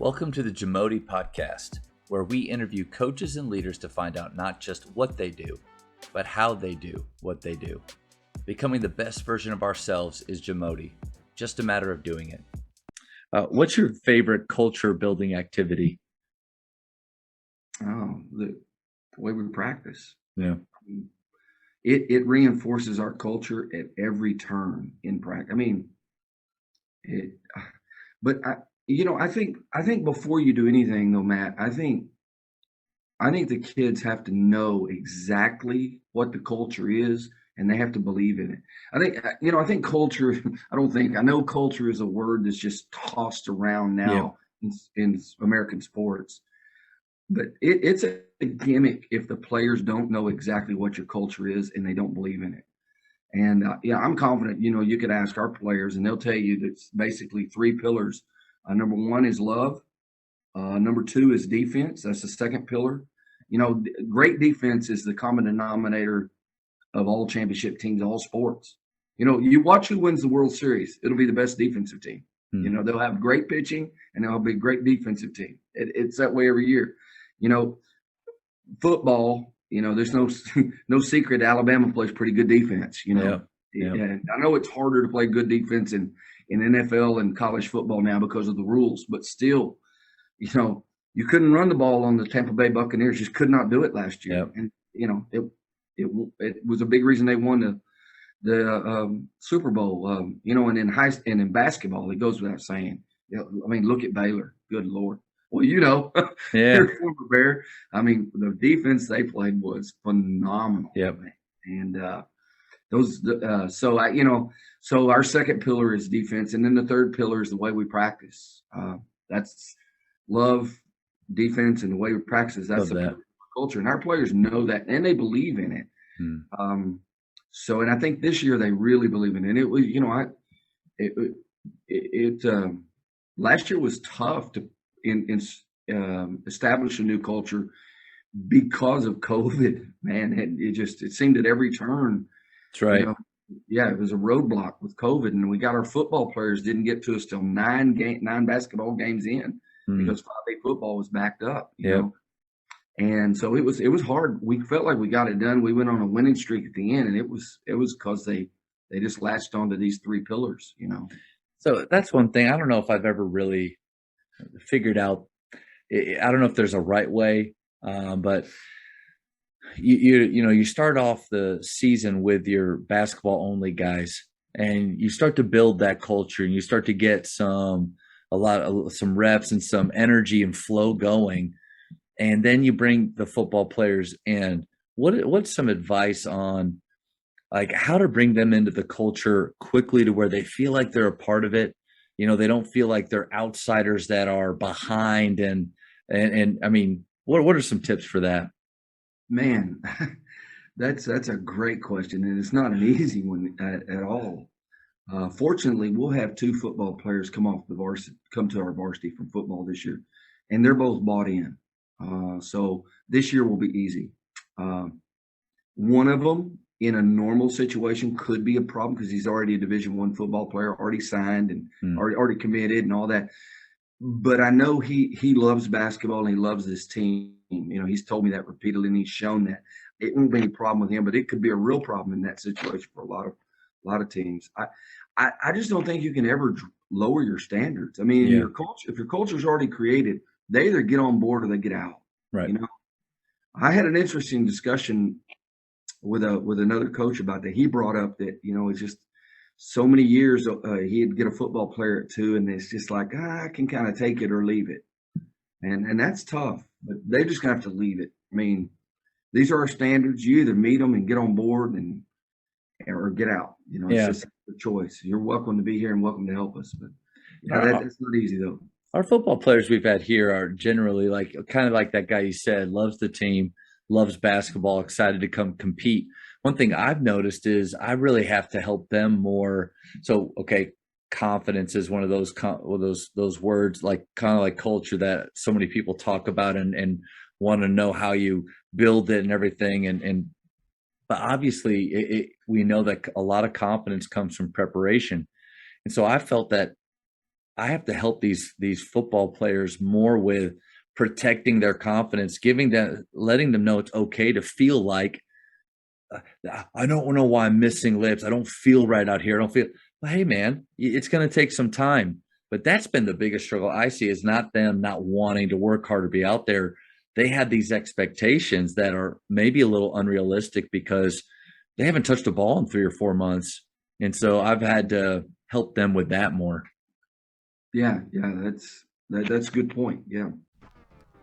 Welcome to the JAMODI podcast, where we interview coaches and leaders to find out not just what they do, but how they do what they do. Becoming the best version of ourselves is JAMODI, just a matter of doing it. What's your favorite culture building activity? Oh, the way we practice. Yeah. It reinforces our culture at every turn in practice. I mean, it, but I think before you do anything though, Matt, I think the kids have to know exactly what the culture is and they have to believe in it. I think culture, I know culture is a word that's just tossed around Yeah. now in American sports. But it's a gimmick if the players don't know exactly what your culture is and they don't believe in it. And yeah, I'm confident. You could ask our players, and they'll tell you that it's basically three pillars. Number one is love. Number two is defense. That's the second pillar. Great defense is the common denominator of all championship teams, all sports. You watch who wins the World Series; it'll be the best defensive team. They'll have great pitching and they'll be a great defensive team. It's that way every year. You know, Football, there's no secret. Alabama plays pretty good defense. Yeah. And I know it's harder to play good defense in NFL and college football now because of the rules, but still, you couldn't run the ball on the Tampa Bay Buccaneers. Just could not do it last year, Yeah. and it was a big reason they won the Super Bowl. And in basketball, it goes without saying. I mean, look at Baylor. Good Lord. Well, Yeah. they're former Bear. I mean, the defense they played was phenomenal. Yep. And so our second pillar is defense, and then the third pillar is the way we practice. That's love, defense, and the way we practice. That's the culture, and our players know that, and they believe in it. And I think this year they really believe in it. And it was, last year was tough to establish a new culture because of COVID. Man, it seemed at every turn. That's right. It was a roadblock with COVID, and we got our football players didn't get to us till nine basketball games in because 5A football was backed up. And so it was hard. We felt like we got it done. We went on a winning streak at the end, and it was because they just latched onto these three pillars. So that's one thing. I don't know if I've ever really figured out. I don't know if there's a right way, but you start off the season with your basketball only guys, and you start to build that culture, and you start to get some reps and some energy and flow going, and then you bring the football players in. What's some advice on like how to bring them into the culture quickly to where they feel like they're a part of it? They don't feel like they're outsiders that are behind. And I mean, what are some tips for that? Man, that's a great question, and it's not an easy one at all. Fortunately, we'll have two football players come to our varsity from football this year, and they're both bought in. So this year will be easy. One of them in a normal situation could be a problem because he's already a Division I football player, already signed and already committed and all that. But I know he loves basketball and he loves this team. He's told me that repeatedly, and he's shown that. It won't be any problem with him, but it could be a real problem in that situation for a lot of teams. I just don't think you can ever lower your standards. I mean, your culture, if your culture is already created, they either get on board or they get out. Right. I had an interesting discussion with another coach about that. He brought up that it's just so many years he'd get a football player at 2, and it's just like I can kind of take it or leave it, and that's tough. But they just gonna have to leave it. I mean, these are our standards. You either meet them and get on board, or get out. It's just a choice. You're welcome to be here and welcome to help us, but that's not easy though. Our football players we've had here are generally kind of like that guy you said, loves the team, loves basketball, excited to come compete. One thing I've noticed is I really have to help them more. So, okay, confidence is one of those words, like kind of like culture that so many people talk about and want to know how you build it and everything. But obviously we know that a lot of confidence comes from preparation. And so I felt that I have to help these football players more with protecting their confidence, letting them know it's okay to feel like I don't know why I'm missing lips. I don't feel right out here. I don't feel. Well, hey, man, it's going to take some time. But that's been the biggest struggle I see is not them not wanting to work hard or be out there. They have these expectations that are maybe a little unrealistic because they haven't touched a ball in 3 or 4 months. And so I've had to help them with that more. Yeah, yeah, that's a good point. Yeah.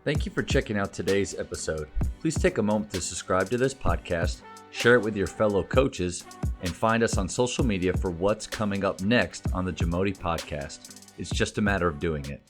Thank you for checking out today's episode. Please take a moment to subscribe to this podcast, share it with your fellow coaches, and find us on social media for what's coming up next on the JAMODI podcast. It's just a matter of doing it.